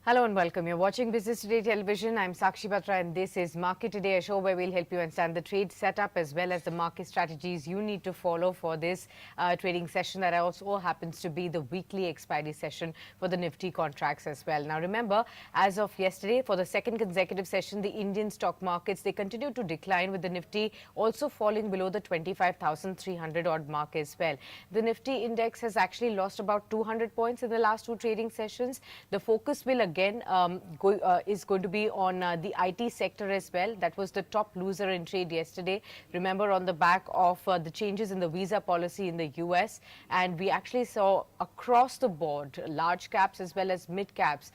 Hello and welcome. You're watching Business Today Television. I'm Sakshi Batra and this is Market Today, a show where we'll help you understand the trade setup as well as the market strategies you need to follow for this trading session that also happens to be the weekly expiry session for the Nifty contracts as well. Now remember, as of yesterday, for the second consecutive session, the Indian stock markets, they continue to decline with the Nifty also falling below the 25,300 odd mark as well. The Nifty index has actually lost about 200 points in the last two trading sessions. The focus will again is going to be on the IT sector as well. That was the top loser in trade yesterday. Remember, on the back of the changes in the visa policy in the US, and we actually saw across the board large caps as well as mid caps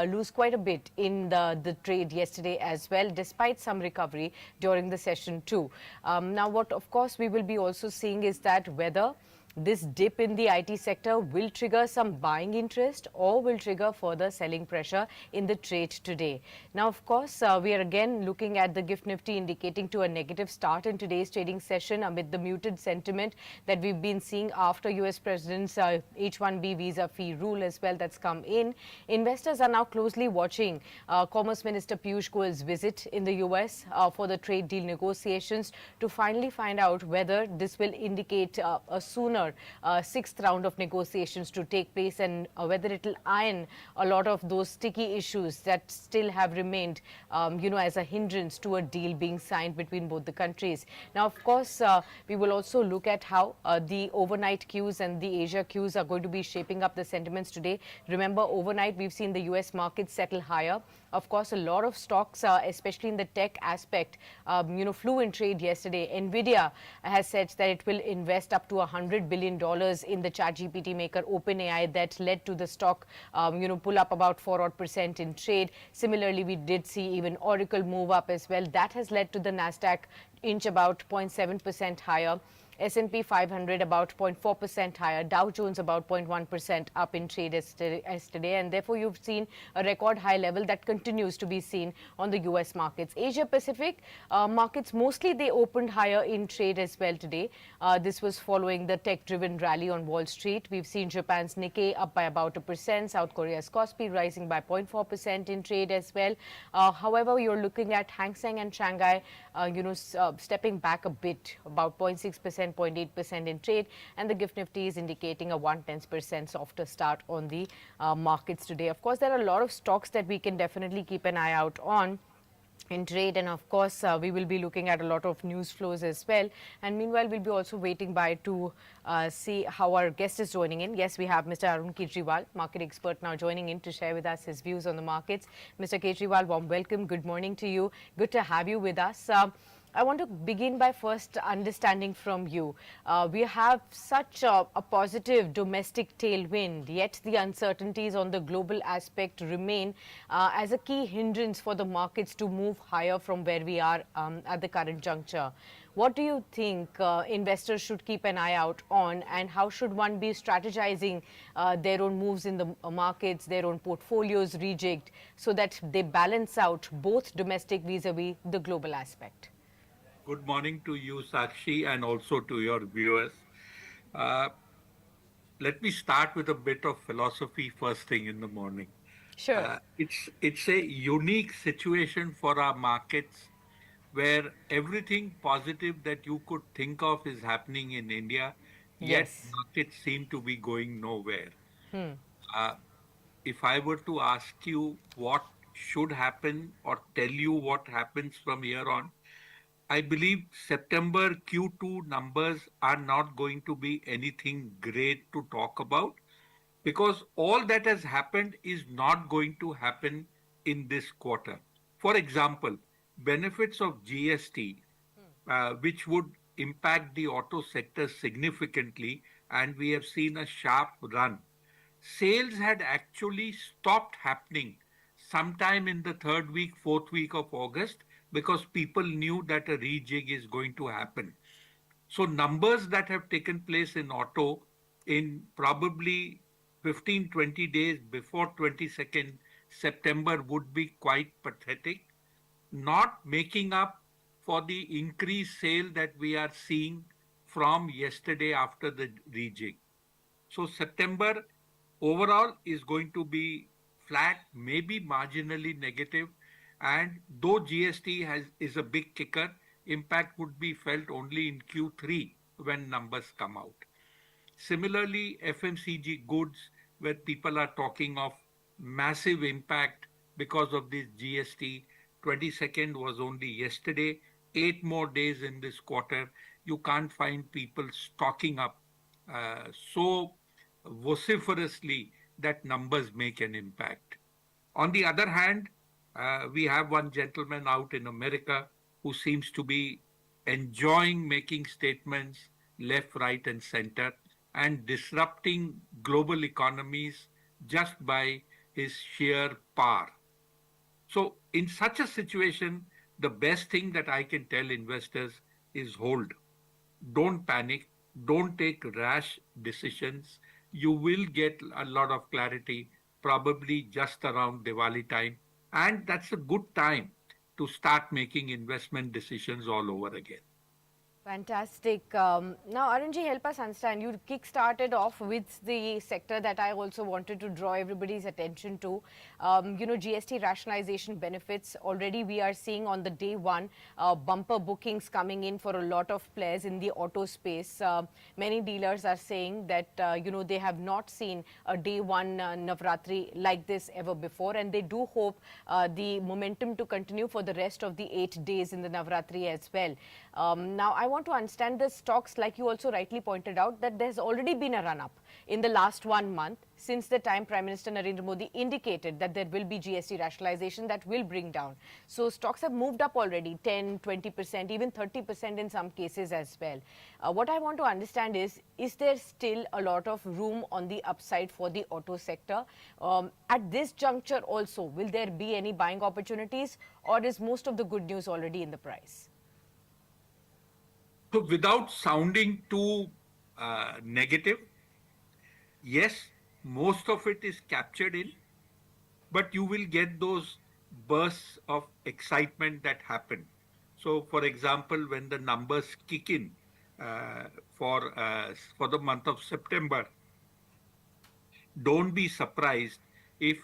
lose quite a bit in the trade yesterday as well, despite some recovery during the session too. Now, what of course we will be also seeing is that whether this dip in the IT sector will trigger some buying interest or will trigger further selling pressure in the trade today. Now, of course, we are again looking at the GIFT Nifty indicating to a negative start in today's trading session amid the muted sentiment that we've been seeing after US President's H-1B visa fee rule as well that's come in. Investors are now closely watching Commerce Minister Piyush Goyal's visit in the US for the trade deal negotiations to finally find out whether this will indicate a sooner sixth round of negotiations to take place and whether it will iron a lot of those sticky issues that still have remained, as a hindrance to a deal being signed between both the countries. Now, of course, we will also look at how the overnight cues and the Asia cues are going to be shaping up the sentiments today. Remember, overnight, we've seen the US market settle higher. Of course, a lot of stocks, especially in the tech aspect, flew in trade yesterday. Nvidia has said that it will invest up to $100 billion in the ChatGPT maker OpenAI. That led to the stock, pull up about 4% in trade. Similarly, we did see even Oracle move up as well. That has led to the Nasdaq inch about 0.7% higher. S&P 500 about 0.4% higher, Dow Jones about 0.1% up in trade yesterday, and therefore you've seen a record high level that continues to be seen on the US markets. Asia Pacific markets, mostly they opened higher in trade as well today. This was following the tech-driven rally on Wall Street. We've seen Japan's Nikkei up by about 1%, South Korea's Kospi rising by 0.4% in trade as well. However, you're looking at Hang Seng and Shanghai, stepping back a bit, about 0.6%. 0.8% in trade, and the GIFT Nifty is indicating a 1/10% softer start on the markets today. Of course, there are a lot of stocks that we can definitely keep an eye out on in trade, and of course we will be looking at a lot of news flows as well, and meanwhile we'll be also waiting by to see how our guest is joining in. Yes, we have Mr. Arun Kejriwal, market expert, now joining in to share with us his views on the markets. Mr. Kejriwal, warm welcome. Good morning to you. Good to have you with us. I want to begin by first understanding from you. We have such a positive domestic tailwind, yet the uncertainties on the global aspect remain as a key hindrance for the markets to move higher from where we are at the current juncture. What do you think investors should keep an eye out on, and how should one be strategizing their own moves in the markets, their own portfolios rejigged, so that they balance out both domestic vis-a-vis the global aspect? Good morning to you, Sakshi, and also to your viewers. Let me start with a bit of philosophy first thing in the morning. Sure. It's a unique situation for our markets where everything positive that you could think of is happening in India, yet Yes. markets seem to be going nowhere. Hmm. Uh, if I were to ask you what should happen or tell you what happens from here on, I believe September Q2 numbers are not going to be anything great to talk about because all that has happened is not going to happen in this quarter. For example, benefits of GST, which would impact the auto sector significantly, and we have seen a sharp run. Sales had actually stopped happening sometime in the third week, fourth week of August because people knew that a rejig is going to happen. So numbers that have taken place in auto in probably 15, 20 days before 22nd September would be quite pathetic, not making up for the increased sale that we are seeing from yesterday after the rejig. So September overall is going to be flat, maybe marginally negative. And though GST is a big kicker, impact would be felt only in Q3 when numbers come out. Similarly, FMCG goods, where people are talking of massive impact because of this GST. 22nd was only yesterday, 8 more days in this quarter. You can't find people stocking up so vociferously that numbers make an impact. On the other hand, we have one gentleman out in America who seems to be enjoying making statements left, right, and center and disrupting global economies just by his sheer power. So, in such a situation, the best thing that I can tell investors is hold. Don't panic. Don't take rash decisions. You will get a lot of clarity probably just around Diwali time. And that's a good time to start making investment decisions all over again. Fantastic. Now, Arunji, help us understand. You kick-started off with the sector that I also wanted to draw everybody's attention to. GST rationalization benefits. Already we are seeing on the day one bumper bookings coming in for a lot of players in the auto space. Many dealers are saying that, they have not seen a day one Navratri like this ever before. And they do hope the momentum to continue for the rest of the 8 days in the Navratri as well. Now, I want to understand the stocks, like you also rightly pointed out, that there's already been a run-up in the last 1 month since the time Prime Minister Narendra Modi indicated that there will be GST rationalization that will bring down. So stocks have moved up already 10, 20%, even 30% in some cases as well. What I want to understand is there still a lot of room on the upside for the auto sector? At this juncture also, will there be any buying opportunities, or is most of the good news already in the price? So, without sounding too negative, yes, most of it is captured in, but you will get those bursts of excitement that happen. So, for example, when the numbers kick in for the month of September, don't be surprised if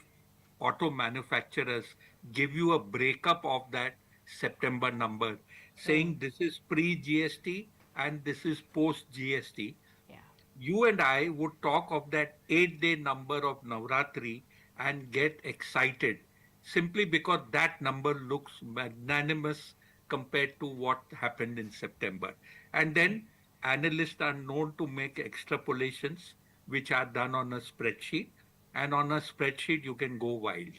auto manufacturers give you a breakup of that September number, saying this is pre-GST and this is post-GST. Yeah. You and I would talk of that 8-day number of Navratri and get excited simply because that number looks magnanimous compared to what happened in September. And then analysts are known to make extrapolations which are done on a spreadsheet. And on a spreadsheet, you can go wild.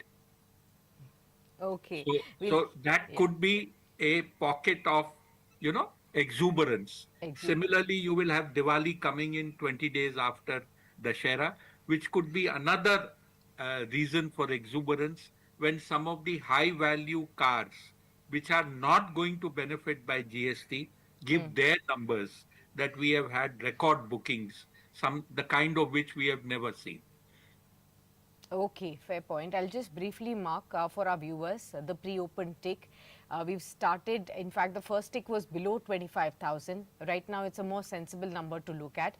Okay. So that could be a pocket of, exuberance. Similarly, you will have Diwali coming in 20 days after Dashera, which could be another reason for exuberance when some of the high value cars, which are not going to benefit by GST, give their numbers that we have had record bookings, the kind of which we have never seen. Okay, fair point. I'll just briefly mark for our viewers the pre-open tick. We've started, in fact, the first tick was below 25,000. Right now, it's a more sensible number to look at.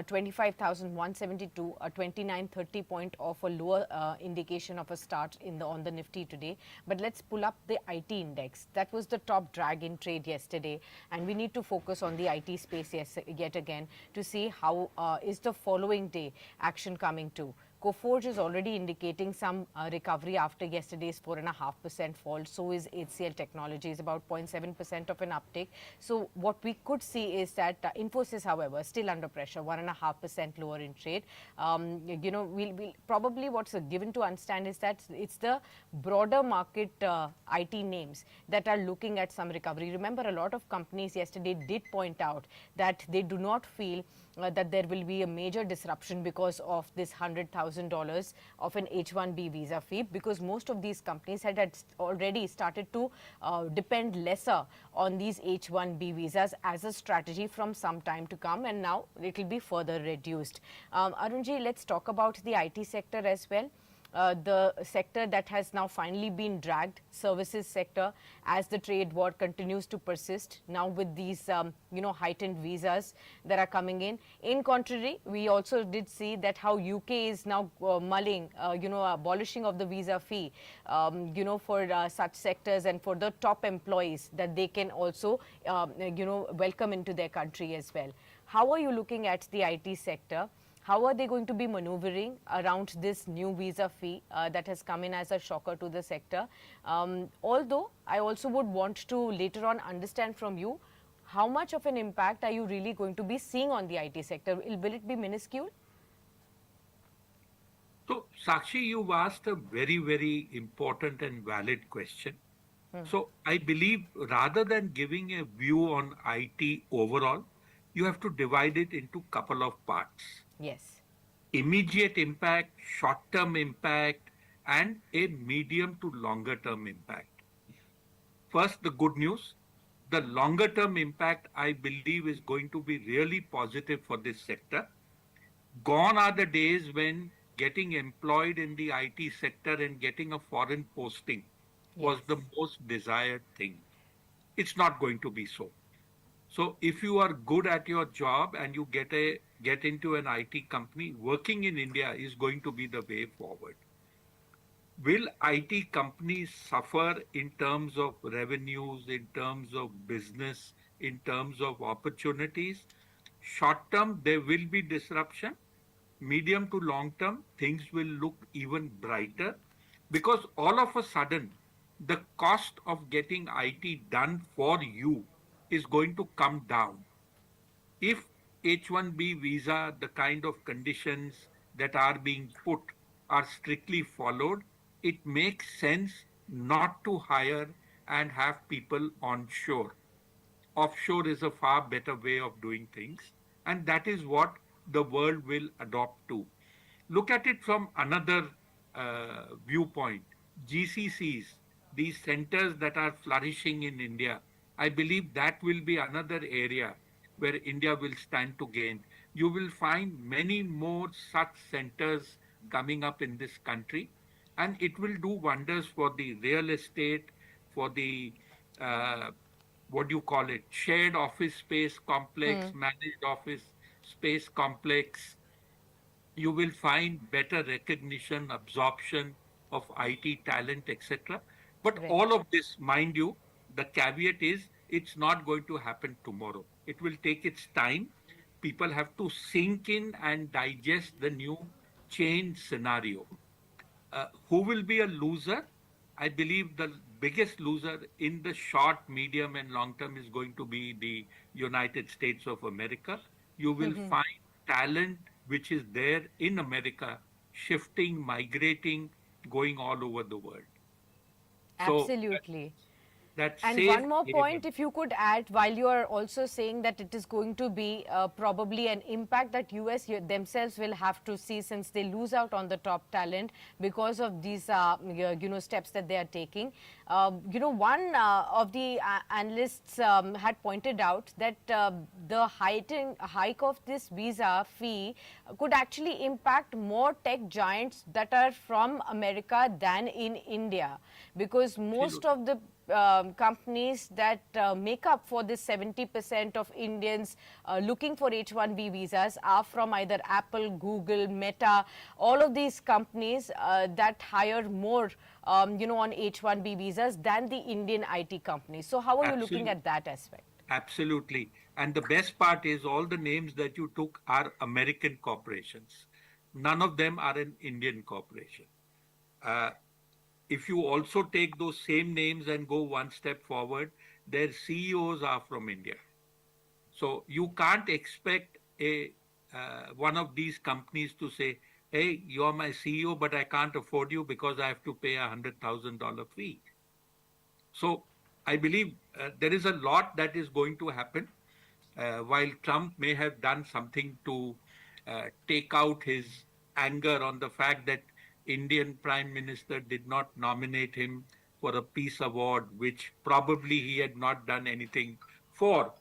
25,172, a 29.30 point off, a lower indication of a start on the Nifty today. But let's pull up the IT index. That was the top drag in trade yesterday. And we need to focus on the IT space yet again to see how is the following day action coming to. Coforge is already indicating some recovery after yesterday's 4.5% fall. So is HCL Technologies, about 0.7% of an uptick. So what we could see is that Infosys, however, still under pressure, 1.5% lower in trade. We'll probably what's given to understand is that it's the broader market IT names that are looking at some recovery. Remember, a lot of companies yesterday did point out that they do not feel that there will be a major disruption because of this $100,000 of an H-1B visa fee, because most of these companies had already started to depend lesser on these H-1B visas as a strategy from some time to come, and now it will be further reduced. Arunji, let's talk about the IT sector as well. the sector that has now finally been dragged, services sector, as the trade war continues to persist now with these heightened visas that are coming in. In contrary, we also did see that how UK is now mulling abolishing of the visa fee for such sectors and for the top employees that they can also welcome into their country as well. How are you looking at the IT sector? How are they going to be maneuvering around this new visa fee that has come in as a shocker to the sector? Although I also would want to later on understand from you, how much of an impact are you really going to be seeing on the IT sector? Will it be minuscule? So, Sakshi, you've asked a very, very important and valid question. So, I believe rather than giving a view on IT overall, you have to divide it into couple of parts: Yes. immediate impact, short-term impact, and a medium to longer-term impact. First, the good news. The longer-term impact, I believe, is going to be really positive for this sector. Gone are the days when getting employed in the IT sector and getting a foreign posting was Yes. the most desired thing. It's not going to be so. So if you are good at your job and you get into an IT company, working in India is going to be the way forward. Will IT companies suffer in terms of revenues, in terms of business, in terms of opportunities? Short term, there will be disruption. Medium to long term, things will look even brighter because all of a sudden, the cost of getting IT done for you is going to come down. If H1B visa, the kind of conditions that are being put are strictly followed, it makes sense not to hire and have people onshore. Offshore is a far better way of doing things, and that is what the world will adopt to. Look at it from another viewpoint. GCCs, these centers that are flourishing in India, I believe that will be another area where India will stand to gain. You will find many more such centers coming up in this country, and it will do wonders for the real estate, for the uh, what do you call it, shared office space complex, managed office space complex. You will find better recognition, absorption of IT talent, etc. But all Right. of this, mind you, the caveat is it's not going to happen tomorrow. It will take its time. People have to sink in and digest the new change scenario. Who will be a loser? I believe the biggest loser in the short, medium, and long term is going to be the United States of America. You will find talent which is there in America shifting, migrating, going all over the world. So Absolutely. that And safe one more haven. point, if you could add, while you are also saying that it is going to be probably an impact that US themselves will have to see since they lose out on the top talent because of these, steps that they are taking. One of the analysts had pointed out that the hike of this visa fee could actually impact more tech giants that are from America than in India, because most Absolutely. of the companies that make up for this 70% of Indians looking for H1B visas are from either Apple, Google, Meta, all of these companies that hire more on H1B visas than the Indian IT companies. So how are you looking Absolutely. at that aspect? Absolutely. And the best part is all the names that you took are American corporations. None of them are an Indian corporation. Uh, if you also take those same names and go one step forward, their CEOs are from India. So you can't expect a one of these companies to say, "Hey, you're my CEO, but I can't afford you because I have to pay $100,000 fee." So I believe there is a lot that is going to happen. While Trump may have done something to take out his anger on the fact that Indian Prime Minister did not nominate him for a peace award, which probably he had not done anything for,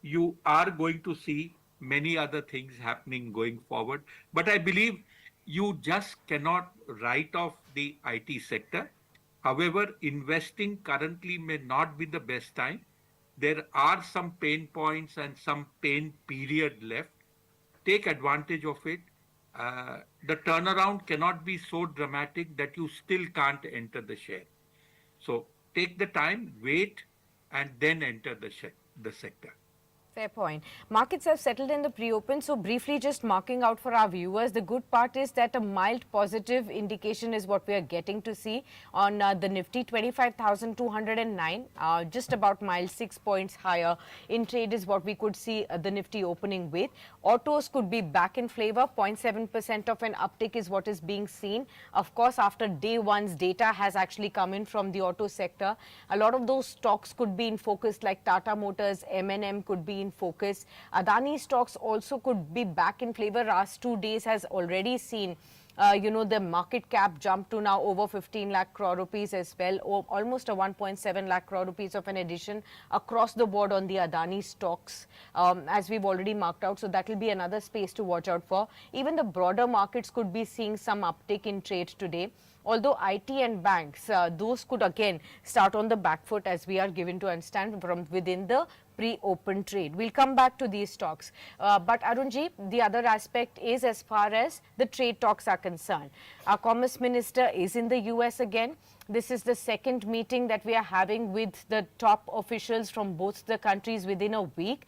you are going to see many other things happening going forward. But I believe you just cannot write off the IT sector. However, investing currently may not be the best time. There are some pain points and some pain period left. Take advantage of it. The turnaround cannot be so dramatic that you still can't enter the share. So take the time, wait, and then enter the sector. Fair point. Markets have settled in the pre-open, so briefly just marking out for our viewers, the good part is that a mild positive indication is what we are getting to see on the Nifty 25,209, just about mild 6 points higher in trade is what we could see the Nifty opening with. Autos could be back in flavor, 0.7% of an uptick is what is being seen. Of course, after day one's data has actually come in from the auto sector, a lot of those stocks could be in focus like Tata Motors, M&M could be in focus. Adani stocks also could be back in flavor. Last 2 days has already seen the market cap jump to now over 15 lakh crore rupees as well, or almost a 1.7 lakh crore rupees of an addition across the board on the Adani stocks, as we've already marked out. So that will be another space to watch out for. Even the broader markets could be seeing some uptick in trade today. Although IT and banks, those could again start on the back foot as we are given to understand from within the pre-open trade. We'll come back to these stocks. But Arunji, the other aspect is as far as the trade talks are concerned. Our Commerce Minister is in the US again. This is the second meeting that we are having with the top officials from both the countries within a week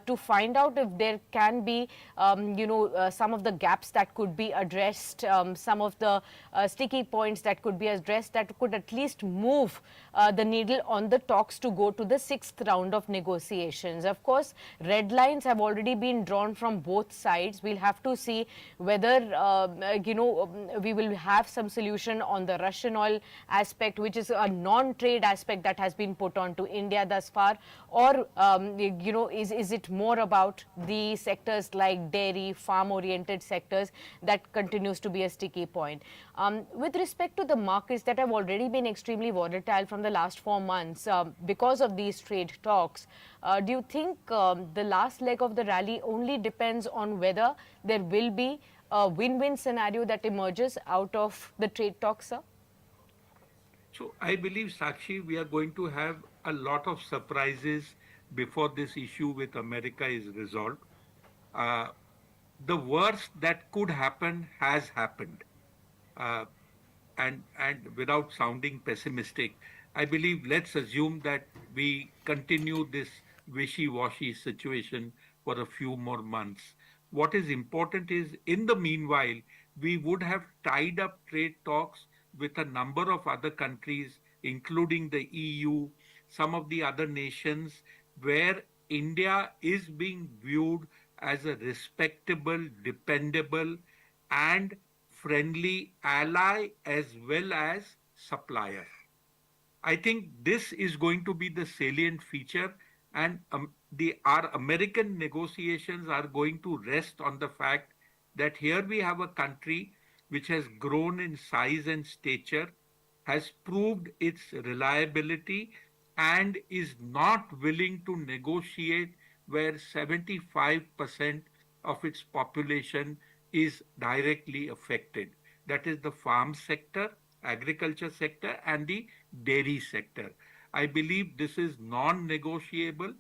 to find out if there can be, some of the gaps that could be addressed, some of the sticky points that could be addressed that could at least move the needle on the talks to go to the sixth round of negotiations. Of course, red lines have already been drawn from both sides. We'll have to see whether, we will have some solution on the Russian oil aspect, which is a non-trade aspect that has been put on to India thus far, or is it more about the sectors like dairy, farm-oriented sectors that continues to be a sticky point. With respect to the markets that have already been extremely volatile from the last 4 months because of these trade talks, do you think the last leg of the rally only depends on whether there will be a win-win scenario that emerges out of the trade talks, sir? So I believe, Sakshi, we are going to have a lot of surprises before this issue with America is resolved. Uh, the worst that could happen has happened. Uh, and without sounding pessimistic, I believe let's assume that we continue this wishy-washy situation for a few more months. What is important is, in the meanwhile, we would have tied up trade talks with a number of other countries, including the EU, some of the other nations, where India is being viewed as a respectable, dependable, and friendly ally as well as supplier. I think this is going to be the salient feature, and our American negotiations are going to rest on the fact that here we have a country which has grown in size and stature, has proved its reliability, and is not willing to negotiate where 75% of its population is directly affected. That is the farm sector, agriculture sector, and the dairy sector. I believe this is non-negotiable.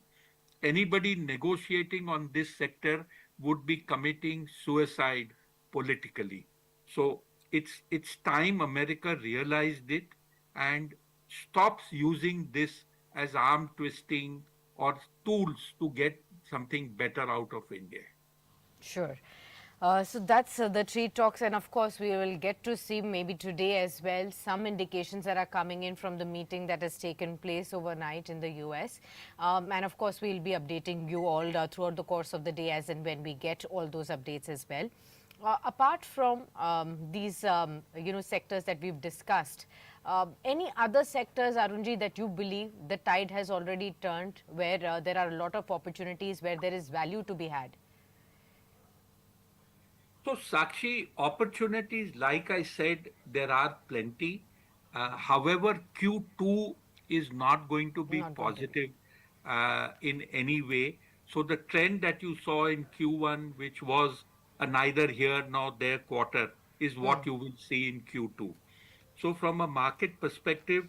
Anybody negotiating on this sector would be committing suicide politically. So it's time America realized it and stops using this as arm twisting or tools to get something better out of India. Sure. So that's the trade talks, and of course we will get to see maybe today as well some indications that are coming in from the meeting that has taken place overnight in the US, and of course we'll be updating you all throughout the course of the day as and when we get all those updates as well. Apart from these sectors that we've discussed, any other sectors, Arunji, that you believe the tide has already turned, where there are a lot of opportunities, where there is value to be had? So, Sakshi, opportunities, like I said, there are plenty. However, Q2 is not going to be Not going to be. positive in any way. So, the trend that you saw in Q1, which was a neither here nor there quarter, is what you will see in Q2. So from a market perspective,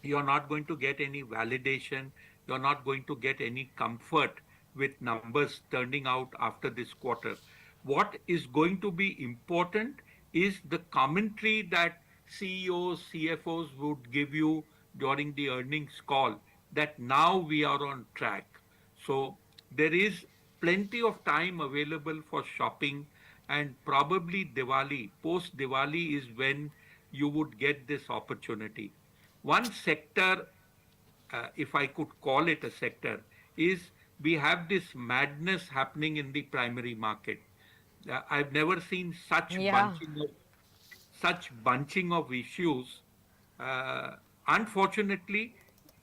you're not going to get any validation. You're not going to get any comfort with numbers turning out after this quarter. What is going to be important is the commentary that CEOs, CFOs would give you during the earnings call that now we are on track. So there is plenty of time available for shopping, and probably Diwali, post Diwali is when you would get this opportunity. One sector, if I could call it a sector, is we have this madness happening in the primary market. I've never seen Yeah. such bunching of issues. Uh, Unfortunately,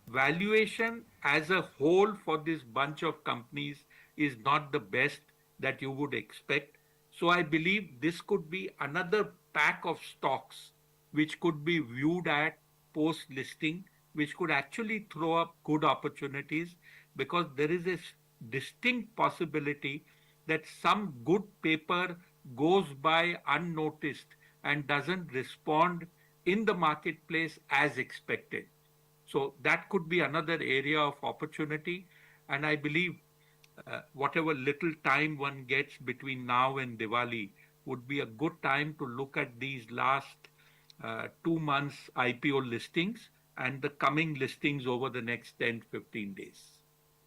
valuation as a whole for this bunch of companies is not the best that you would expect. So I believe this could be another pack of stocks which could be viewed at post listing, which could actually throw up good opportunities, because there is a distinct possibility that some good paper goes by unnoticed and doesn't respond in the marketplace as expected. So that could be another area of opportunity. And I believe whatever little time one gets between now and Diwali would be a good time to look at these last 2 months IPO listings and the coming listings over the next 10, 15 days.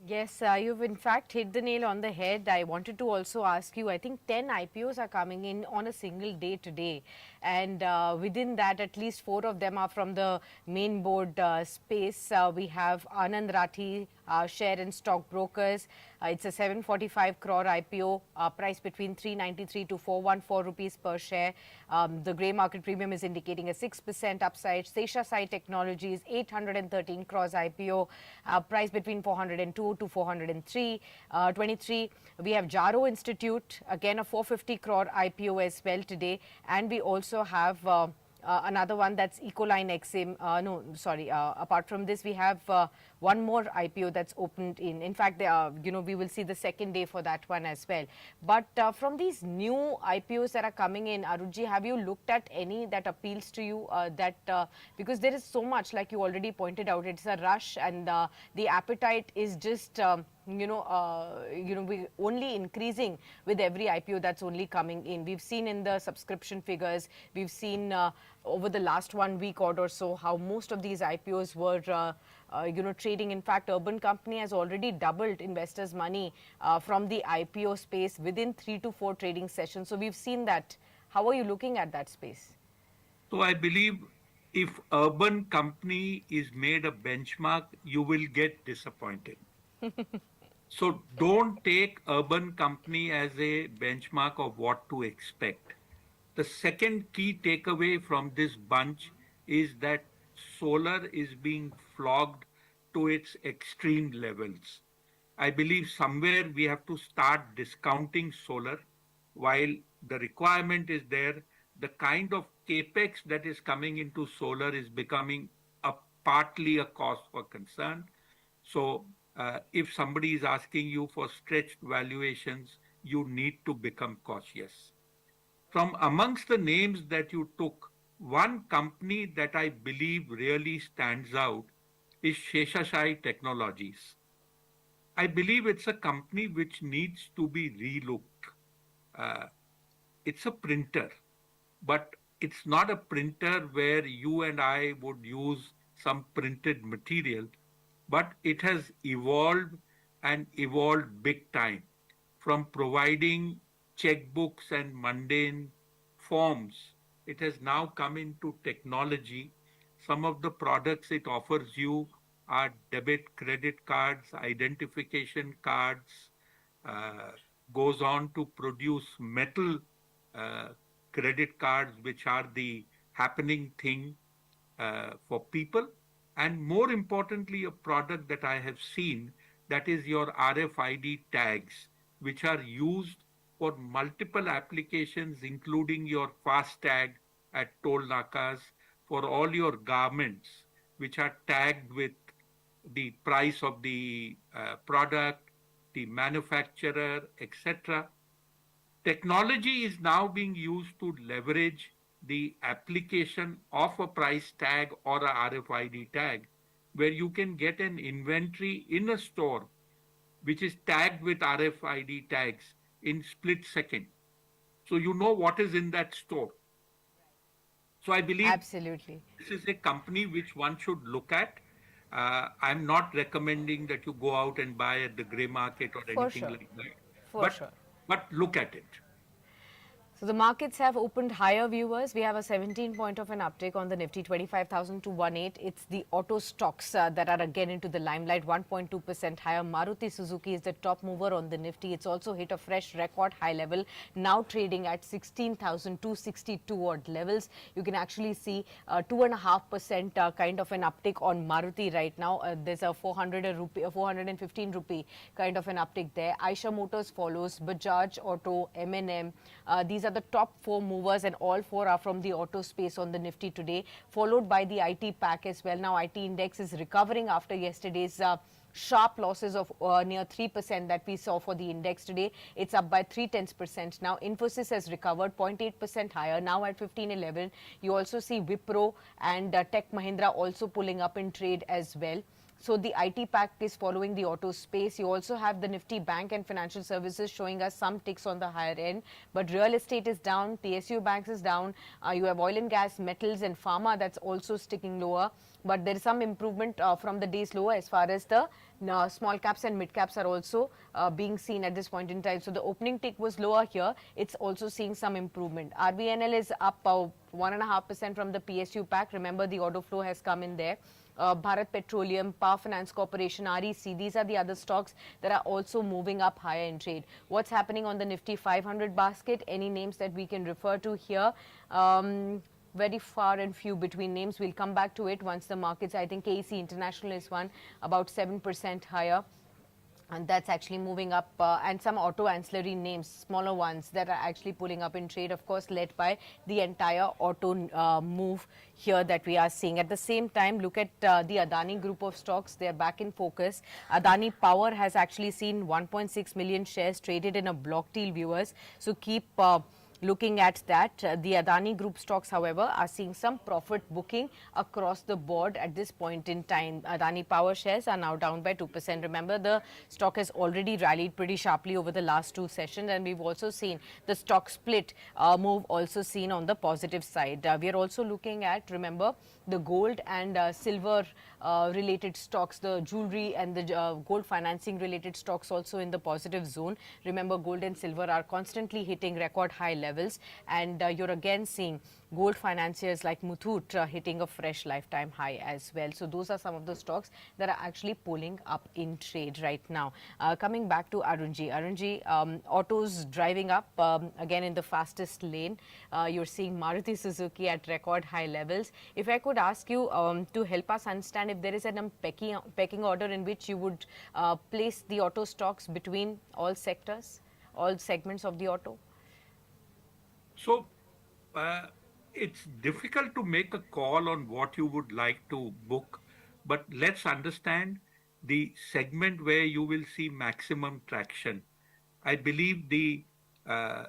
Yes, you've in fact hit the nail on the head. I wanted to also ask you, I think 10 IPOs are coming in on a single day today. And within that, at least 4 of them are from the main board space. We have Anand Rathi, share and stock brokers. It's a 745 crore IPO, price between 393 to 414 rupees per share. The grey market premium is indicating a 6% upside. Sesha Sai Technologies, 813 crores IPO, price between 402 to 403. 23. We have Jaro Institute, again a 450 crore IPO as well today. And we also have another one, that's Ecoline XM. No, sorry. Apart from this, we have one more IPO that's opened in. In fact, we will see the second day for that one as well. But from these new IPOs that are coming in, Arunji, have you looked at any that appeals to you? Because there is so much, like you already pointed out, it's a rush, and the appetite is just. We only increasing with every IPO that's only coming in. We've seen in the subscription figures, we've seen over the last 1 week or so how most of these IPOs were, trading. In fact, Urban Company has already doubled investors' money from the IPO space within 3 to 4 trading sessions. So we've seen that. How are you looking at that space? So I believe if Urban Company is made a benchmark, you will get disappointed. So don't take Urban Company as a benchmark of what to expect. The second key takeaway from this bunch is that solar is being flogged to its extreme levels. I believe somewhere we have to start discounting solar while the requirement is there. The kind of capex that is coming into solar is becoming partly a cause for concern. So if somebody is asking you for stretched valuations, you need to become cautious. From amongst the names that you took, one company that I believe really stands out is Sheshashai Technologies. I believe it's a company which needs to be relooked. Uh, it's a printer, but it's not a printer where you and I would use some printed material, but it has evolved and evolved big time from providing checkbooks and mundane forms. It has now come into technology. Some of the products it offers you are debit credit cards, identification cards, uh, goes on to produce metal uh, credit cards, which are the happening thing for people. And more importantly, a product that I have seen, that is your RFID tags, which are used for multiple applications, including your FASTag at toll nakas, for all your garments, which are tagged with the price of the product, the manufacturer, etc. Technology is now being used to leverage the application of a price tag or a RFID tag, where you can get an inventory in a store which is tagged with RFID tags in split second. So you know what is in that store. So I believe Absolutely. this is a company which one should look at. I'm not recommending that you go out and buy at the gray market or For anything sure. like that, For but sure. look at it. So the markets have opened higher, viewers. We have a 17 point of an uptick on the Nifty, 25,000 to 18. It's the auto stocks that are again into the limelight, 1.2% higher. Maruti Suzuki is the top mover on the Nifty. It's also hit a fresh record high level, now trading at 16,262 odd levels. You can actually see 2.5% kind of an uptick on Maruti right now. There's a 415 rupee kind of an uptick there. Aisha Motors follows, Bajaj Auto, M&M. These are the top four movers, and all four are from the auto space on the Nifty today, followed by the IT pack as well. Now, IT index is recovering after yesterday's sharp losses of near 3% that we saw for the index today. It's up by 0.3%. Now, Infosys has recovered 0.8% higher, now at 1511. You also see Wipro and Tech Mahindra also pulling up in trade as well. So the IT pack is following the auto space. You also have the Nifty bank and financial services showing us some ticks on the higher end. But real estate is down, PSU banks is down. You have oil and gas, metals and pharma that's also sticking lower. But there is some improvement from the day's low as far as the small caps and mid caps are also being seen at this point in time. So the opening tick was lower here. It's also seeing some improvement. RBNL is up 1.5% from the PSU pack. Remember, the order flow has come in there. Bharat Petroleum, Power Finance Corporation, REC, these are the other stocks that are also moving up higher in trade. What's happening on the Nifty 500 basket? Any names that we can refer to here? Very far and few between names. We'll come back to it once the markets. I think KEC International is one, about 7% higher. And that's actually moving up, and some auto ancillary names, smaller ones that are actually pulling up in trade, of course, led by the entire auto move here that we are seeing. At the same time, look at the Adani group of stocks. They're back in focus. Adani Power has actually seen 1.6 million shares traded in a block deal, viewers. So keep looking at that. The Adani Group stocks, however, are seeing some profit booking across the board at this point in time. Adani Power shares are now down by 2%. Remember, the stock has already rallied pretty sharply over the last two sessions, and we've also seen the stock split move also seen on the positive side. We are also looking at, remember, the gold and silver related stocks, the jewelry and the gold financing related stocks also in the positive zone. Remember, gold and silver are constantly hitting record high levels, and you're again seeing gold financiers like Muthoot hitting a fresh lifetime high as well. So those are some of the stocks that are actually pulling up in trade right now. Coming back to Arunji. Arunji, autos driving up again in the fastest lane. You're seeing Maruti Suzuki at record high levels. If I could ask you to help us understand if there is a pecking order in which you would place the auto stocks between all sectors, all segments of the auto. So it's difficult to make a call on what you would like to book, but let's understand the segment where you will see maximum traction. I believe uh,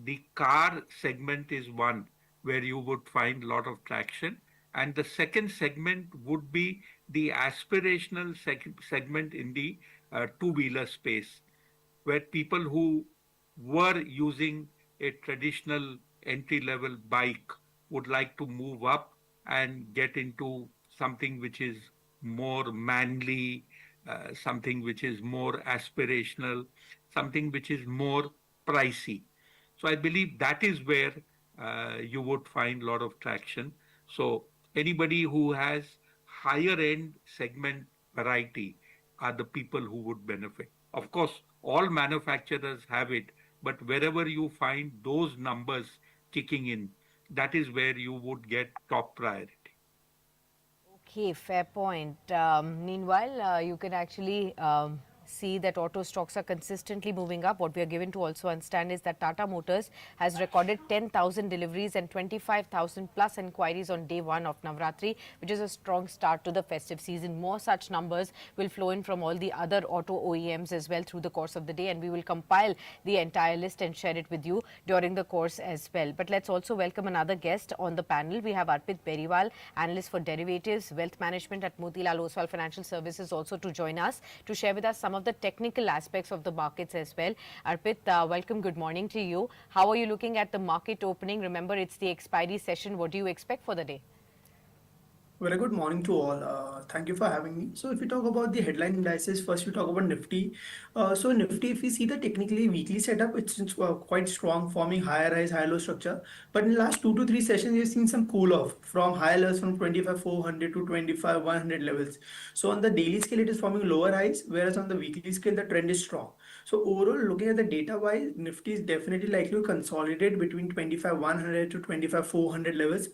the car segment is one where you would find a lot of traction. And the second segment would be the aspirational segment in the two-wheeler space, where people who were using a traditional entry-level bike would like to move up and get into something which is more manly, something which is more aspirational, something which is more pricey. So I believe that is where you would find a lot of traction. So anybody who has higher end segment variety are the people who would benefit. Of course, all manufacturers have it, but wherever you find those numbers kicking in, that is where you would get top priority. Okay, fair point. Meanwhile, you can actually see that auto stocks are consistently moving up. What we are given to also understand is that Tata Motors has recorded 10,000 deliveries and 25,000 plus inquiries on day one of Navratri, which is a strong start to the festive season. More such numbers will flow in from all the other auto OEMs as well through the course of the day, and we will compile the entire list and share it with you during the course as well. But let's also welcome another guest on the panel. We have Arpit Beriwal, analyst for derivatives, wealth management at Motilal Oswal Financial Services, also to join us to share with us some of the technical aspects of the markets as well. Arpit, welcome. Good morning to you. How are you looking at the market opening? Remember, it's the expiry session. What do you expect for the day? Very good morning to all. Thank you for having me. So, if we talk about the headline indices, first we talk about Nifty. So, Nifty, if we see the technically weekly setup, it's quite strong, forming higher rise, higher low structure. But in the last 2 to 3 sessions, we've seen some cool off from higher levels from 25,400 to 25,100 levels. So, on the daily scale, it is forming lower highs, whereas on the weekly scale, the trend is strong. So, overall, looking at the data wise, Nifty is definitely likely to consolidate between 25,100 to 25,400 levels.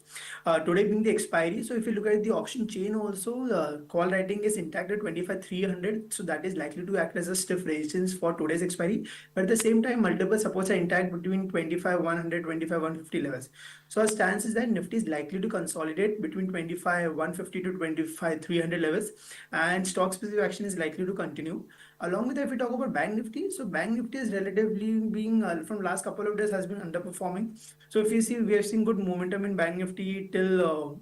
Today being the expiry, so if you look at the option chain also, call writing is intact at 25,300, so that is likely to act as a stiff resistance for today's expiry. But at the same time, multiple supports are intact between 25,100, 25,150 levels. So our stance is that Nifty is likely to consolidate between 25,150 to 25,300 levels, and stock specific action is likely to continue. Along with that, if we talk about Bank Nifty, so Bank Nifty is relatively being from last couple of days has been underperforming. So if you see, we have seen good momentum in Bank Nifty till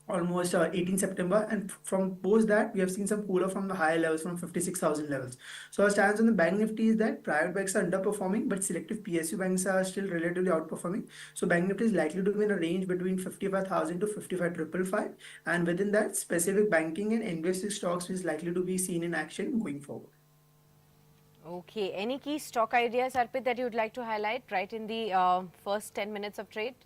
almost 18 September, and from post that we have seen some cooler from the higher levels from 56,000 levels. So our stance on the Bank Nifty is that private banks are underperforming, but selective PSU banks are still relatively outperforming. So Bank Nifty is likely to be in a range between 55,000 to 55,555, and within that, specific banking and NBFC stocks is likely to be seen in action going forward. Okay. Any key stock ideas, Arpit, that you would like to highlight right in the first 10 minutes of trade?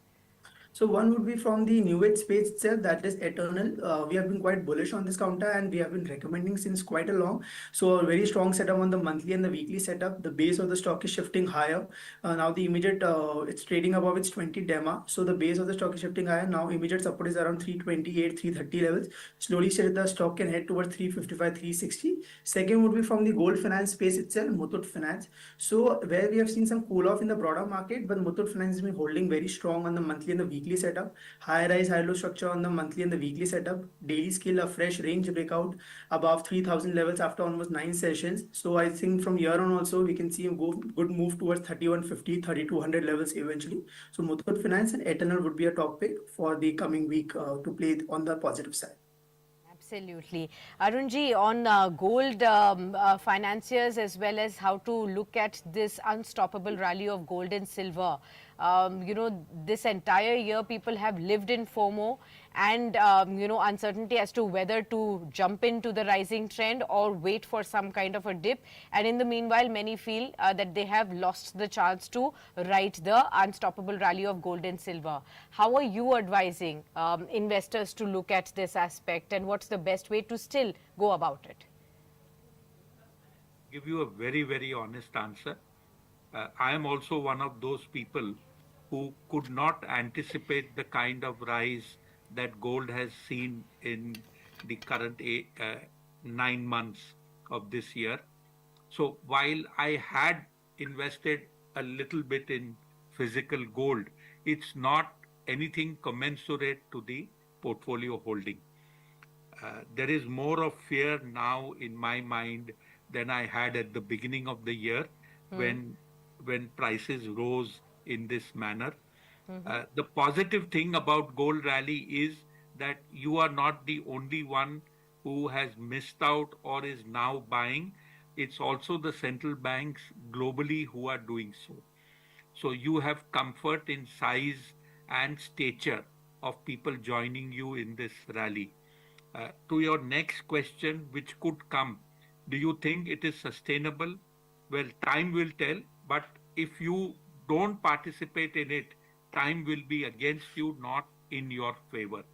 So one would be from the new age space itself, that is Eternal. We have been quite bullish on this counter and we have been recommending since quite a long. So a very strong setup on the monthly and the weekly setup. The base of the stock is shifting higher. Now the immediate, it's trading above its 20 DEMA. So the base of the stock is shifting higher. Now immediate support is around 328, 330 levels. Slowly the stock can head towards 355, 360. Second would be from the gold finance space itself, Muthoot Finance. So where we have seen some cool off in the broader market, but Muthoot Finance has been holding very strong on the monthly and the weekly setup. High rise, high low structure on the monthly and the weekly setup. Daily scale, a fresh range breakout above 3,000 levels after almost 9 sessions. So I think from here on also we can see a good move towards 3150, 3200 levels eventually. So Muthoot Finance and Eternal would be a top pick for the coming week to play on the positive side. Absolutely. Arunji, on gold financiers as well as how to look at this unstoppable rally of gold and silver. This entire year people have lived in FOMO and, uncertainty as to whether to jump into the rising trend or wait for some kind of a dip. And in the meanwhile, many feel that they have lost the chance to ride the unstoppable rally of gold and silver. How are you advising investors to look at this aspect, and what's the best way to still go about it? Give you a very, very honest answer. I am also one of those people who could not anticipate the kind of rise that gold has seen in the current 9 months of this year. So while I had invested a little bit in physical gold, it's not anything commensurate to the portfolio holding. There is more of fear now in my mind than I had at the beginning of the year when when prices rose in this manner. The positive thing about gold rally is that you are not the only one who has missed out or is now buying. It's also the central banks globally who are doing so. So you have comfort in size and stature of people joining you in this rally. To your next question, which could come, do you think it is sustainable? Well, time will tell, but if you don't participate in it, time will be against you, not in your favor.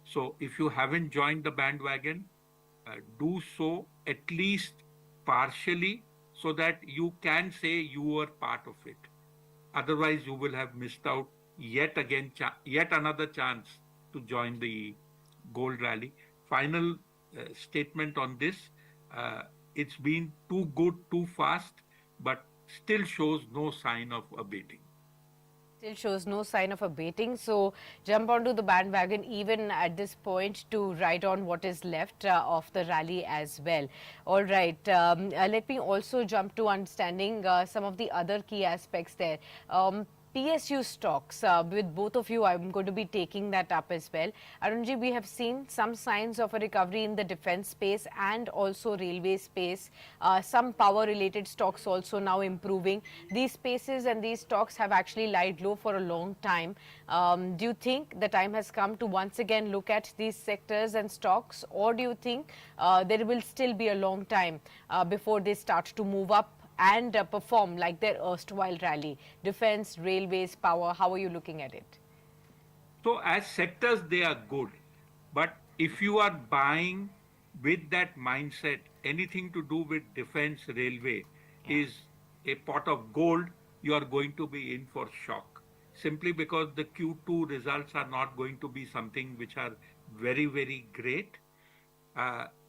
So if you haven't joined the bandwagon, do so at least partially so that you can say you were part of it. Otherwise, you will have missed out yet another chance to join the gold rally. Final statement on this. it's been too good, too fast, but still shows no sign of abating. Still shows no sign of abating. So jump onto the bandwagon even at this point to ride on what is left of the rally as well. All right. Let me also jump to understanding some of the other key aspects there. PSU stocks, with both of you, I'm going to be taking that up as well. Arunji, we have seen some signs of a recovery in the defense space and also railway space. Some power related stocks also now improving. These spaces and these stocks have actually lied low for a long time. Do you think the time has come to once again look at these sectors and stocks, or do you think there will still be a long time before they start to move up and perform like their erstwhile rally? Defense, railways, power, how are you looking at it? So as sectors, they are good. But if you are buying with that mindset, anything to do with defense railway Yeah. is a pot of gold, you are going to be in for shock. Simply because the Q2 results are not going to be something which are very, very great.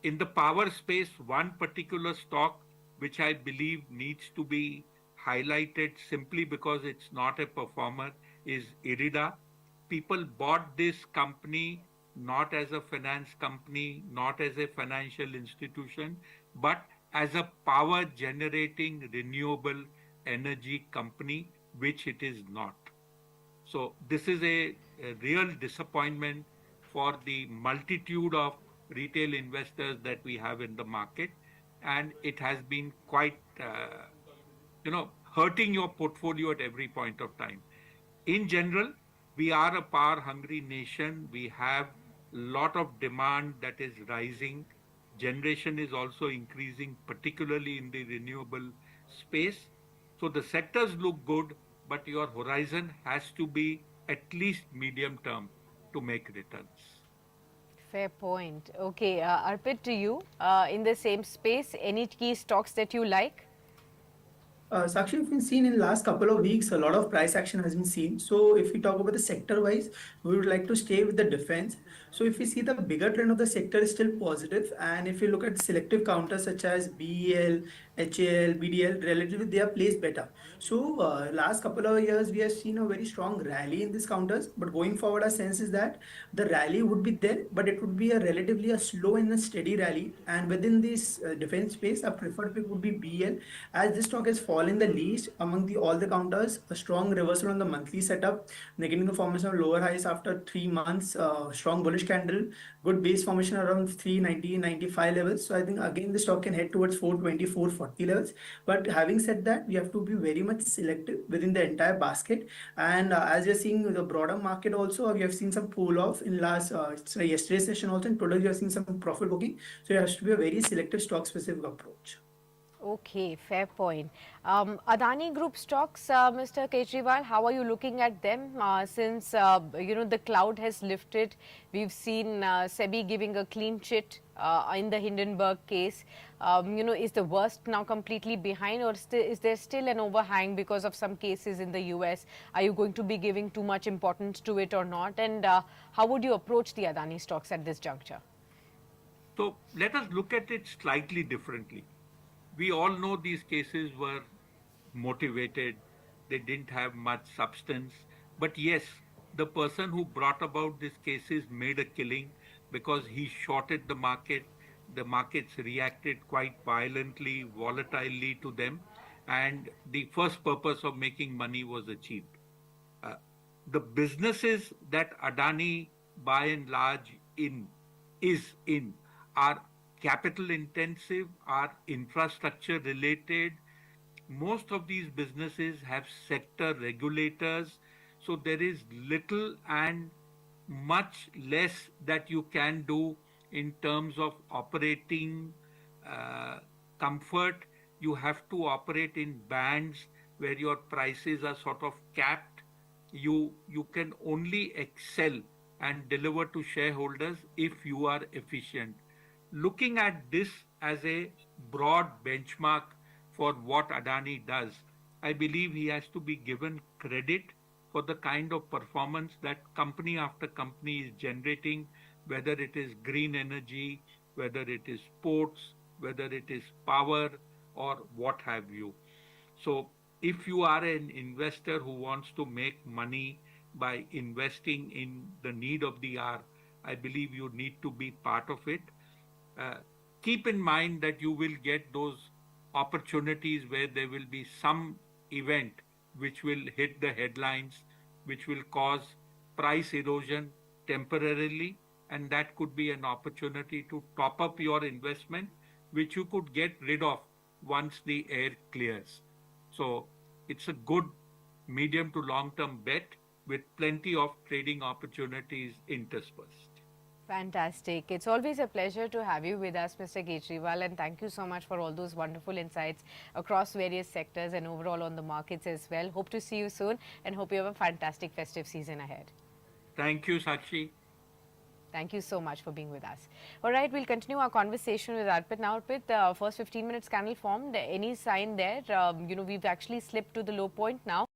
In the power space, one particular stock which I believe needs to be highlighted simply because it's not a performer is Irida. People bought this company not as a finance company, not as a financial institution, but as a power generating renewable energy company, which it is not. So this is a real disappointment for the multitude of retail investors that we have in the market, and it has been quite, hurting your portfolio at every point of time. In general, we are a power-hungry nation. We have a lot of demand that is rising. Generation is also increasing, particularly in the renewable space. So the sectors look good, but your horizon has to be at least medium term to make returns. Fair point. Okay, Arpit, to you, in the same space, any key stocks that you like? Sakshi, we've been seen in last couple of weeks, a lot of price action has been seen. So if we talk about the sector wise, we would like to stay with the defense. So if we see the bigger trend of the sector is still positive, and if you look at selective counters such as BEL, HAL, BDL, relatively they are placed better. So last couple of years we have seen a very strong rally in these counters, but going forward, our sense is that the rally would be there, but it would be a relatively a slow and a steady rally. And within this defense space, a preferred pick would be BL, as this stock has fallen the least among the all the counters. A strong reversal on the monthly setup, negating the formation of lower highs after 3 months. Strong bullish candle, good base formation around 390-95 levels. So I think again the stock can head towards 420-440 levels. But having said that, we have to be very much selective within the entire basket. And as you're seeing the broader market also, we have seen some pull off in last yesterday's session also, and today we have seen some profit booking. So it has to be a very selective stock specific approach. Okay, fair point. Adani Group stocks, Mr. Kejriwal, how are you looking at them since the cloud has lifted? We've seen SEBI giving a clean chit in the Hindenburg case. Is the worst now completely behind, or is there still an overhang because of some cases in the US? Are you going to be giving too much importance to it or not? And how would you approach the Adani stocks at this juncture? So let us look at it slightly differently. We all know these cases were motivated, they didn't have much substance. But yes, the person who brought about these cases made a killing because he shorted the market. The markets reacted quite violently, volatilely to them, and the first purpose of making money was achieved. Uh, the businesses that Adani by and large in are capital intensive, are infrastructure related. Most of these businesses have sector regulators, so there is little and much less that you can do in terms of operating uh, comfort. You have to operate in bands where your prices are sort of capped. You can only excel and deliver to shareholders if you are efficient. Looking at this as a broad benchmark for what Adani does, I believe he has to be given credit for the kind of performance that company after company is generating, whether it is green energy, whether it is ports, whether it is power or what have you. So if you are an investor who wants to make money by investing in the need of the hour, I believe you need to be part of it. Uh, Keep in mind that you will get those opportunities where there will be some event which will hit the headlines, which will cause price erosion temporarily, and that could be an opportunity to top up your investment, which you could get rid of once the air clears. So it's a good medium to long term bet with plenty of trading opportunities interspersed. Fantastic. It's always a pleasure to have you with us, Mr. Kejriwal, and thank you so much for all those wonderful insights across various sectors and overall on the markets as well. Hope to see you soon and hope you have a fantastic festive season ahead. Thank you, Sakshi. Thank you so much for being with us. All right, we'll continue our conversation with Arpit. Now, Arpit, first 15 minutes candle formed. Any sign there? We've actually slipped to the low point now.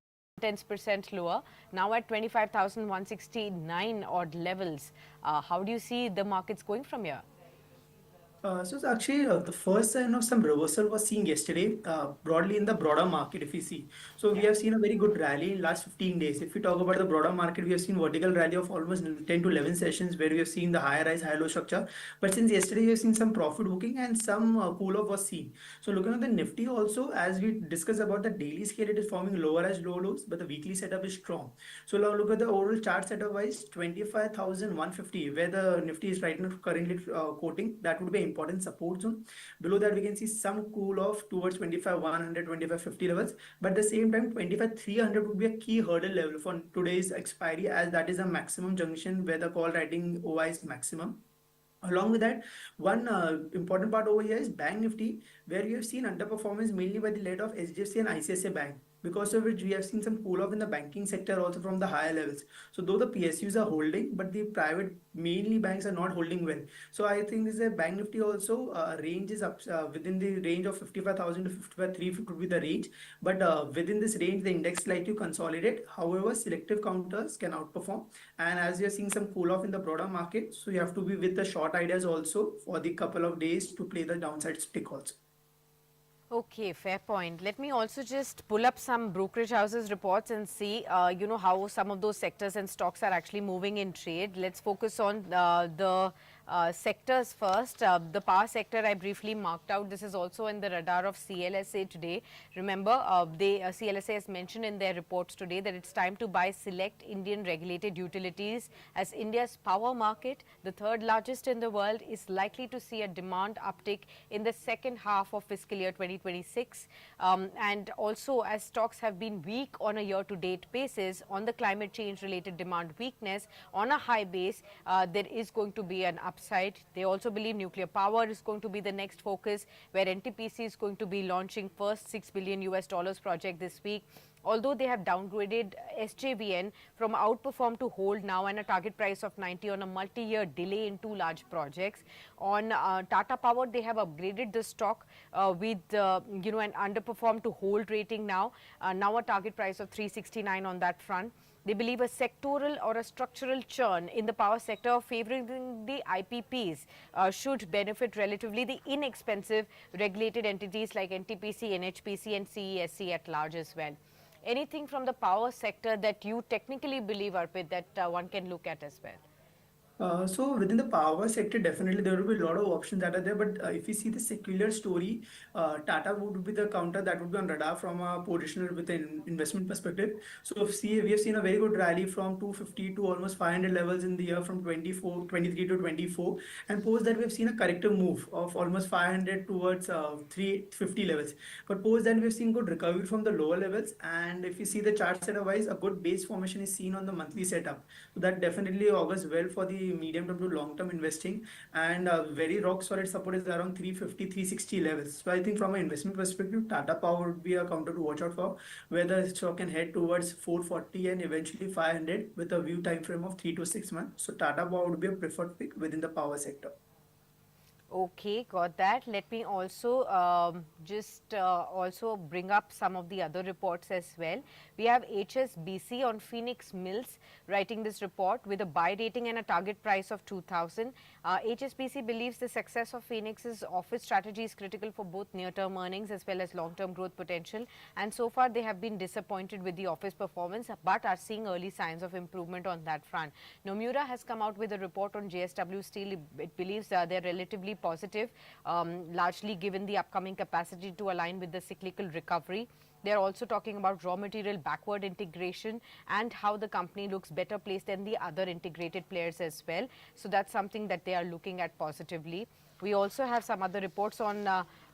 10% lower, now at 25,169 odd levels. How do you see the markets going from here? So actually, the first sign of some reversal was seen yesterday, broadly in the broader market, if we see. So we have seen a very good rally in last 15 days. If we talk about the broader market, we have seen vertical rally of almost 10 to 11 sessions where we have seen the high rise, high low structure. But since yesterday, we have seen some profit booking and some cool off was seen. So looking at the Nifty also, as we discussed about the daily scale, it is forming lower as low lows, but the weekly setup is strong. So now look at the overall chart setup wise, 25,150, where the Nifty is right now currently quoting, that would be important support zone. Below that, we can see some cool off towards 25,100, 25,50 levels. But at the same time, 25,300 would be a key hurdle level for today's expiry, as that is a maximum junction where the call writing OI is maximum. Along with that, one important part over here is Bank Nifty, where we have seen underperformance mainly by the lead of SGFC and ICICI Bank, because of which we have seen some cool off in the banking sector also from the higher levels. So though the PSUs are holding, but the private mainly banks are not holding well. So I think this is a Bank Nifty also range is up within the range of 55,000 to 55,350 would be the range. But within this range, the index likely to consolidate. However, selective counters can outperform. And as we are seeing some cool off in the broader market, so you have to be with the short ideas also for the couple of days to play the downside stick also. Okay, fair point. Let me also just pull up some brokerage houses reports and see, how some of those sectors and stocks are actually moving in trade. Let's focus on the sectors first. The power sector I briefly marked out. This is also in the radar of CLSA today. Remember, CLSA has mentioned in their reports today that it's time to buy select Indian regulated utilities, as India's power market, the third largest in the world, is likely to see a demand uptick in the second half of fiscal year 2026. And also, as stocks have been weak on a year-to-date basis on the climate change related demand weakness on a high base, there is going to be an upside. They also believe nuclear power is going to be the next focus, where NTPC is going to be launching first $6 billion US project this week. Although they have downgraded SJVN from outperform to hold now, and a target price of 90 on a multi-year delay in two large projects. On Tata Power, they have upgraded the stock with an underperform to hold rating now. Now a target price of 369 on that front. They believe a sectoral or a structural churn in the power sector favoring the IPPs should benefit relatively the inexpensive regulated entities like NTPC, NHPC and CESC at large as well. Anything from the power sector that you technically believe, Arpit, that one can look at as well? So within the power sector, definitely there will be a lot of options that are there. But if you see the secular story, Tata would be the counter that would be on radar from a positional with an investment perspective. So if see, we have seen a very good rally from 250 to almost 500 levels in the year from 23 to 24. And post that we have seen a corrective move of almost 500 towards 350 levels. But post that we have seen good recovery from the lower levels. And if you see the chart setup wise, a good base formation is seen on the monthly setup. So that definitely augurs well for the medium term to long term investing, and very rock solid support is around 350 360 levels. So I think from an investment perspective, Tata Power would be a counter to watch out for, where the stock can head towards 440 and eventually 500 with a view time frame of 3 to 6 months. So Tata Power would be a preferred pick within the power sector. Okay, got that. Let me also just also bring up some of the other reports as well. We have HSBC on Phoenix Mills writing this report with a buy rating and a target price of 2000. HSBC believes the success of Phoenix's office strategy is critical for both near-term earnings as well as long-term growth potential. And so far, they have been disappointed with the office performance, but are seeing early signs of improvement on that front. Nomura has come out with a report on JSW Steel. It believes they're relatively positive, largely given the upcoming capacity to align with the cyclical recovery. They're also talking about raw material backward integration and how the company looks better placed than the other integrated players as well. So that's something that they are looking at positively. We also have some other reports on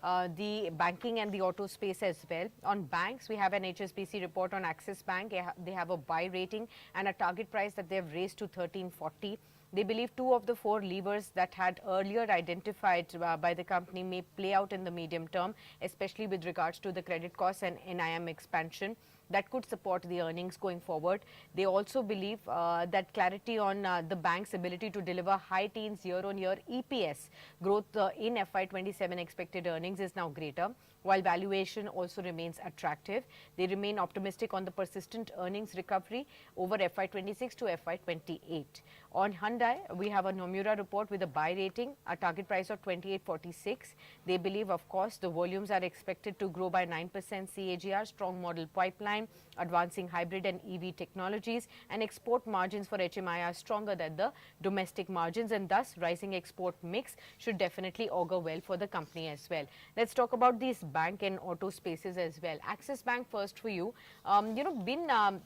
the banking and the auto space as well. On banks, we have an HSBC report on Axis Bank. They have a buy rating and a target price that they've raised to 1340. They believe two of the four levers that had earlier identified by the company may play out in the medium term, especially with regards to the credit costs and NIM expansion that could support the earnings going forward. They also believe that clarity on the bank's ability to deliver high teens year-on-year EPS growth in FY27 expected earnings is now greater, while valuation also remains attractive. They remain optimistic on the persistent earnings recovery over FY26 to FY28. On Hyundai, we have a Nomura report with a buy rating, a target price of 2846. They believe, of course, the volumes are expected to grow by 9% CAGR, strong model pipeline, advancing hybrid and EV technologies, and export margins for HMI are stronger than the domestic margins, and thus rising export mix should definitely augur well for the company as well. Let's talk about these bank and auto spaces as well. Axis Bank first for you. Been on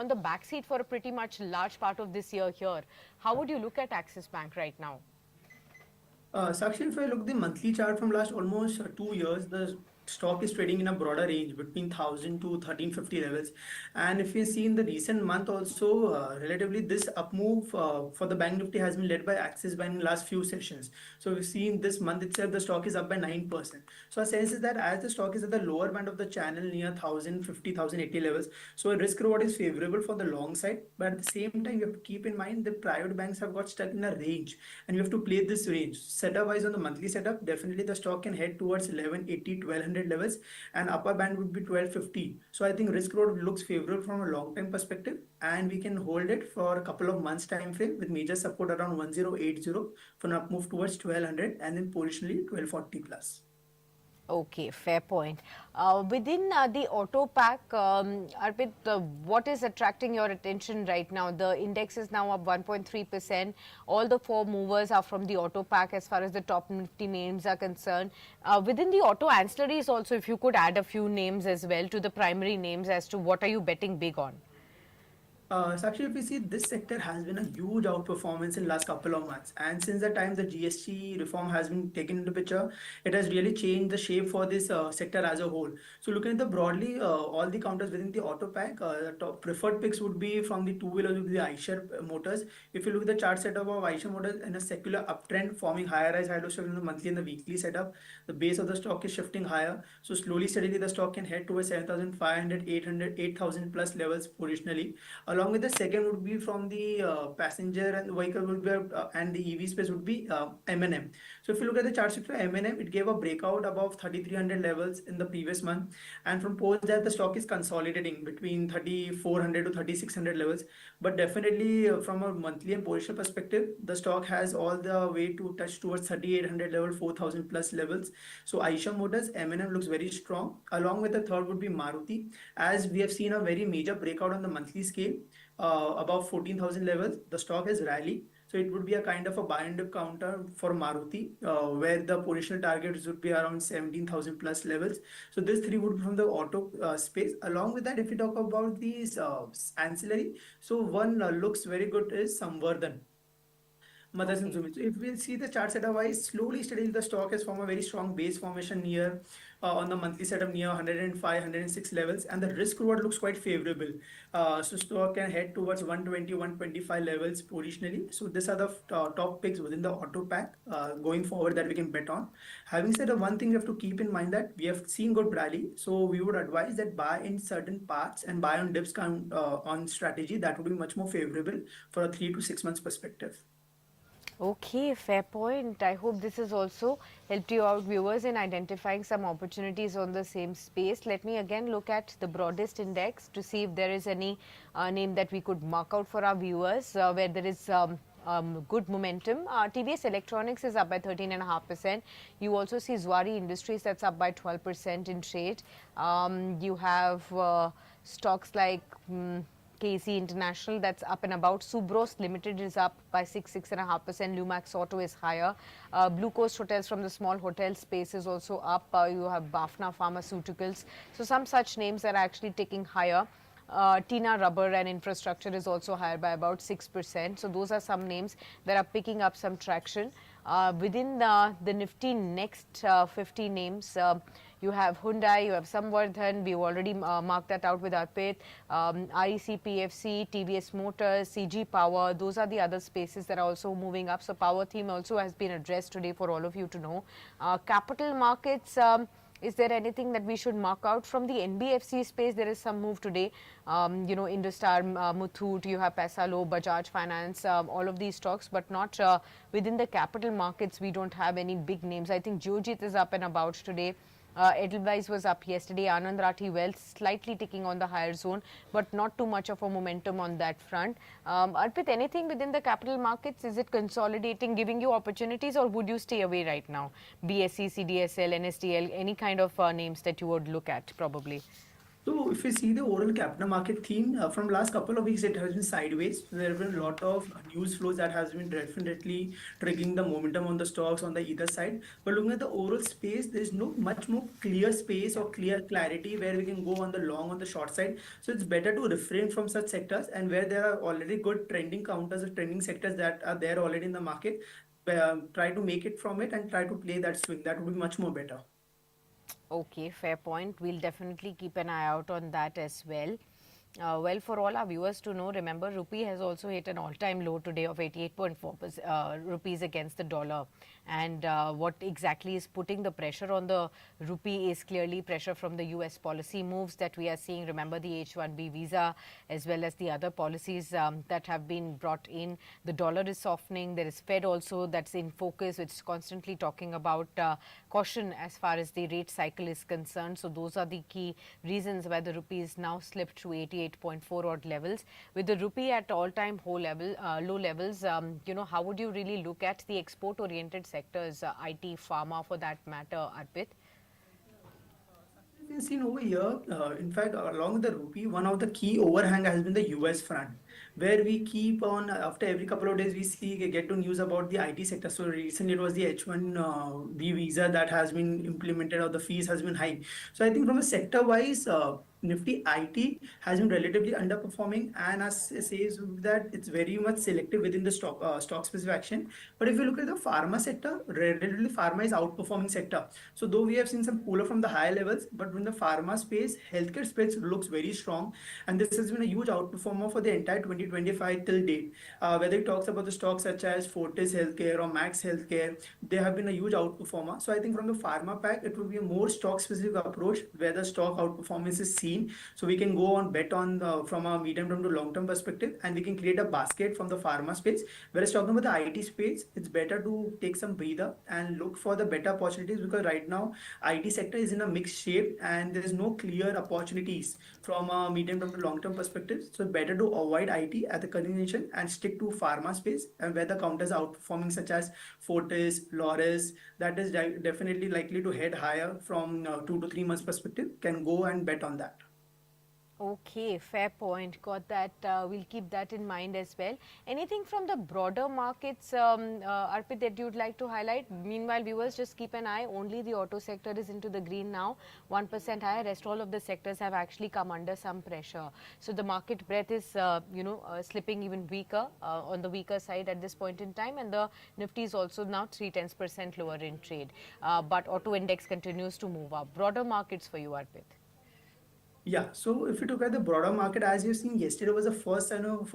the back seat for a pretty much large part of this year here. How would you look at Axis Bank right now? Sakshi, if I look the monthly chart from last almost 2 years, the stock is trading in a broader range between 1000 to 1350 levels. And if you see in the recent month also, relatively this up move for the bank nifty has been led by Axis Bank in the last few sessions. So we've seen this month itself, the stock is up by 9%. So our sense is that as the stock is at the lower band of the channel near 1050, 1080 levels, so a risk reward is favorable for the long side. But at the same time, you have to keep in mind the private banks have got stuck in a range and you have to play this range. Setup wise on the monthly setup, definitely the stock can head towards 1180, 1200 levels, and upper band would be 1250. So I think risk reward looks favorable from a long time perspective, and we can hold it for a couple of months time frame with major support around 1080 for an up move towards 1200 and then positionally 1240 plus. Okay, fair point. Within the auto pack, Arpit, what is attracting your attention right now? The index is now up 1.3%. All the four movers are from the auto pack as far as the top Nifty names are concerned. Within the auto ancillaries also, if you could add a few names as well to the primary names as to what are you betting big on? So actually, if we see this sector has been a huge outperformance in last couple of months, and since the time the GST reform has been taken into picture, it has really changed the shape for this sector as a whole. So looking at the broadly, all the counters within the auto pack, the top preferred picks would be from the two wheelers would be the Eicher Motors. If you look at the chart setup of Eicher Motors in a secular uptrend, forming higher rise high stock in the monthly and the weekly setup, the base of the stock is shifting higher. So slowly, steadily, the stock can head towards 7,500, 800, 8,000 plus levels positionally. Along with the second would be from the passenger and vehicle would be and the EV space would be M&M. So if you look at the chart sheet for M&M, it gave a breakout above 3,300 levels in the previous month, and from post that the stock is consolidating between 3,400 to 3,600 levels. But definitely from a monthly and positional perspective, the stock has all the way to touch towards 3,800 level, 4,000 plus levels. So Eicher Motors, M&M looks very strong. Along with the third would be Maruti, as we have seen a very major breakout on the monthly scale above 14,000 levels. The stock has rallied. So it would be a kind of a buy and dip counter for Maruti, where the positional targets would be around 17,000 plus levels. So this three would be from the auto space. Along with that, if we talk about these ancillary, so one looks very good is Samvardhan. Mothers and Okay. Zoomies. So if we see the chart setup wise, slowly, steadily, the stock has formed a very strong base formation near on the monthly setup near 105, 106 levels, and the risk reward looks quite favorable. So stock can head towards 120, 125 levels positionally. So these are the top picks within the auto pack going forward that we can bet on. Having said one thing, you have to keep in mind that we have seen good rally, so we would advise that buy in certain parts and buy on dips on strategy that would be much more favorable for a 3 to 6 months perspective. Okay, fair point. I hope this has also helped you out, viewers, in identifying some opportunities on the same space. Let me again look at the broadest index to see if there is any name that we could mark out for our viewers where there is good momentum. TVS Electronics is up by 13.5%. You also see Zuari Industries that's up by 12% in trade. You have stocks like KC International that's up and about. Subros Limited is up by 6.5%. Lumax Auto is higher. Blue Coast Hotels from the small hotel space is also up. You have Bafna Pharmaceuticals. So some such names are actually taking higher. Tina Rubber and Infrastructure is also higher by about 6%. So those are some names that are picking up some traction. Within the Nifty next 50 names, you have Hyundai, you have Samvardhan, we've already marked that out with Arpit, REC, PFC, TVS Motors, CG Power, those are the other spaces that are also moving up. So power theme also has been addressed today for all of you to know. Capital markets, is there anything that we should mark out from the NBFC space? There is some move today. Indostar, Muthoot, you have Paisalo, Bajaj Finance, all of these stocks, but not within the capital markets. We don't have any big names. I think Geojit is up and about today. Edelweiss was up yesterday. Anand Rathi Wealth slightly ticking on the higher zone, but not too much of a momentum on that front. Arpit, anything within the capital markets? Is it consolidating, giving you opportunities, or would you stay away right now? BSE, CDSL, NSDL, any kind of names that you would look at probably? So if we see the overall capital market theme from last couple of weeks, it has been sideways. There have been a lot of news flows that has been definitely triggering the momentum on the stocks on the either side. But looking at the overall space, there is no much more clear space or clear clarity where we can go on the long on the short side. So it's better to refrain from such sectors, and where there are already good trending counters or trending sectors that are there already in the market. Try to make it from it and try to play that swing. That would be much more better. Okay, fair point. We'll definitely keep an eye out on that as well. Well, for all our viewers to know, remember, rupee has also hit an all-time low today of 88.4 rupees against the dollar. And what exactly is putting the pressure on the rupee is clearly pressure from the US policy moves that we are seeing. Remember the H-1B visa as well as the other policies that have been brought in. The dollar is softening. There is Fed also that's in focus, which is constantly talking about caution as far as the rate cycle is concerned. So those are the key reasons why the rupee is now slipped to 88.4 odd levels. With the rupee at all-time low levels, how would you really look at the export-oriented sectors, IT, pharma for that matter, Arpit? You can see over here, in fact, along with the rupee, one of the key overhang has been the US front, where we keep on, after every couple of days, we see, get to news about the IT sector. So recently it was the H1B visa that has been implemented or the fees has been high. So I think from a sector wise, Nifty IT has been relatively underperforming, and as says that it's very much selective within the stock specific action. But if you look at the pharma sector, relatively pharma is outperforming sector. So though we have seen some cooler from the higher levels, but in the pharma space, healthcare space looks very strong, and this has been a huge outperformer for the entire 2025 till date. Whether it talks about the stocks such as Fortis Healthcare or Max Healthcare, they have been a huge outperformer. So I think from the pharma pack, it will be a more stock specific approach where the stock outperformance is seen. So we can go on bet on from a medium term to long term perspective, and we can create a basket from the pharma space. Whereas talking about the IT space, it's better to take some breather and look for the better opportunities, because right now IT sector is in a mixed shape and there is no clear opportunities from a medium term to long term perspective. So better to avoid IT at the continuation and stick to pharma space, and where the counters are outperforming such as Fortis, Loris, that is definitely likely to head higher from 2 to 3 months perspective, can go and bet on that. Okay, fair point. Got that. We'll keep that in mind as well. Anything from the broader markets, Arpit, that you'd like to highlight? Meanwhile, viewers, just keep an eye. Only the auto sector is into the green now, 1% higher. Rest all of the sectors have actually come under some pressure. So the market breadth is, slipping even weaker, on the weaker side at this point in time. And the Nifty is also now 0.3% lower in trade. But auto index continues to move up. Broader markets for you, Arpit? Yeah, so if you look at the broader market, as you've seen, yesterday was the first sign of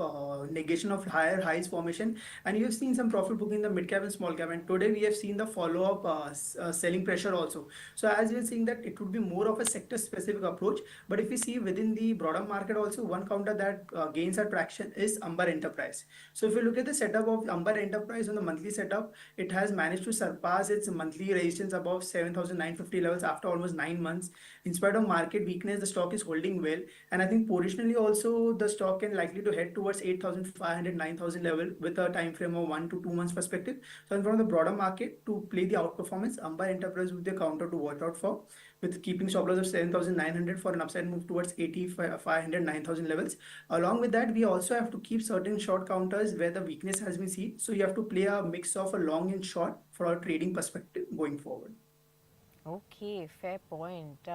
negation of higher highs formation, and you've seen some profit booking in the mid cap and small cap. And today we have seen the follow up selling pressure also. So as we're seeing that it would be more of a sector specific approach. But if we see within the broader market also, one counter that gains our traction is Amber Enterprise. So if you look at the setup of Amber Enterprise on the monthly setup, it has managed to surpass its monthly resistance above 7,950 levels after almost 9 months. In spite of market weakness, the stock is holding well, and I think positionally also the stock can likely to head towards 8,500, 9,000 level with a time frame of 1 to 2 months perspective. So in front of the broader market to play the outperformance, Amber Enterprise would be a counter to watch out for, with keeping stop loss of 7,900 for an upside move towards 8,500, 9,000 levels. Along with that, we also have to keep certain short counters where the weakness has been seen. So you have to play a mix of a long and short for our trading perspective going forward. Okay, fair point.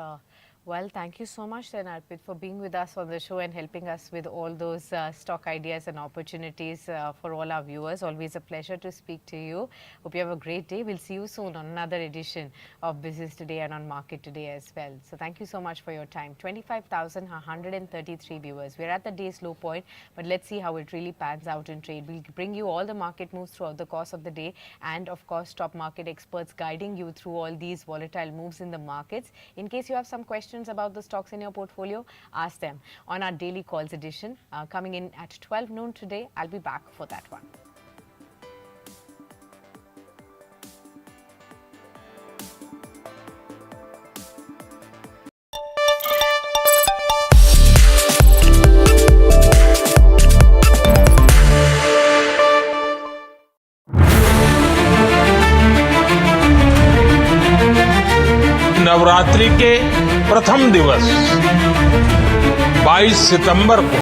Well, thank you so much then, Arpit, for being with us on the show and helping us with all those stock ideas and opportunities for all our viewers. Always a pleasure to speak to you. Hope you have a great day. We'll see you soon on another edition of Business Today and on Market Today as well. So thank you so much for your time. 25,133 viewers. We're at the day's low point, but let's see how it really pans out in trade. We'll bring you all the market moves throughout the course of the day, and of course, top market experts guiding you through all these volatile moves in the markets. In case you have some questions about the stocks in your portfolio, ask them on our daily calls edition coming in at 12 noon today. I'll be back for that one. Navratri के प्रथम दिवस 22 सितंबर को